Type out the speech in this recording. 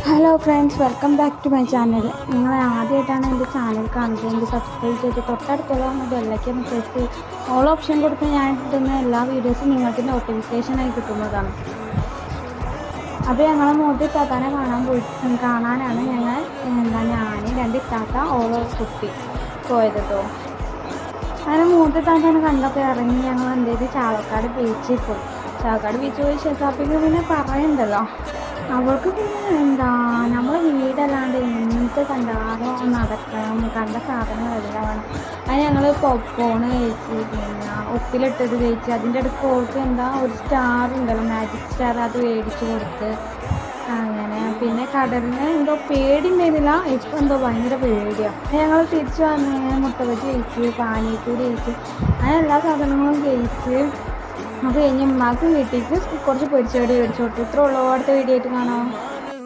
Hello friends, welcome back to my channel. നിങ്ങൾ ആദ്യമായിട്ടാണ് എൻ്റെ ചാനൽ കാണുന്നത് എങ്കിൽ സബ്സ്ക്രൈബ് ചെയ്ത് തൊട്ടടുത്തുള്ള ബെല്ലൈക്കൺ പ്രസ് ചെയ്ത് ഓൾ ഓപ്ഷൻ കൊടുത്ത് ഞാൻ ഇടുന്ന എല്ലാ വീഡിയോസും നിങ്ങൾക്ക് നോട്ടിഫിക്കേഷനായി കിട്ടുന്നതാണ്. അപ്പോൾ ഞങ്ങൾ മൂത്ത ഇത്താത്താനെ കാണാനാണ് ഞാൻ രണ്ട് ഇത്താത്ത ഓളോ കുട്ടി പോയത് കേട്ടോ. അങ്ങനെ മൂത്ത ഇത്താത്താനെ കണ്ടപ്പോൾ ഇറങ്ങി ഞങ്ങൾ എന്ത് ചെയ്ത് ചാവക്കാട് ബീച്ചിൽ പോയി. ചാവക്കാട് ബീച്ച് പോയി ഷെസാപ്പിക്ക് പിന്നെ പറയണ്ടല്ലോ, അവൾക്ക് പിന്നെ നമ്മൾ വീടല്ലാണ്ട് എന്ത് കണ്ടാലോ നടക്കണം, കണ്ട സാധനങ്ങളെല്ലാം വേണം. അത് ഞങ്ങൾ പോപ്കോണ് കഴിച്ച്, പിന്നെ ഉപ്പിലിട്ടത് കഴിച്ച്, അതിൻ്റെ അടുത്ത് ഓൾക്ക് ഒരു സ്റ്റാർ ഉണ്ടല്ലോ, മാജിക് സ്റ്റാർ, അത് മേടിച്ച് കൊടുത്ത്. അങ്ങനെ പിന്നെ കടലിന് പേടി ഉണ്ടായിരുന്നില്ല, ഇപ്പം ഭയങ്കര പേടിയാണ്. ഞങ്ങൾ തിരിച്ച് വന്ന് മുട്ട ബജി കഴിച്ച്, പാനിപ്പൂരി കഴിച്ച്, അങ്ങനെ എല്ലാ സാധനങ്ങളും കഴിച്ച്. അത് കഴിഞ്ഞ് ഉമ്മാക്ക് വീട്ടിലേക്ക് കുറച്ച് പൊരിച്ചടി മേടിച്ചു കൊടുത്തു. ഇത്രേ ഉള്ളൂ. അടുത്ത വീഡിയോ ആയിട്ട് കാണാം.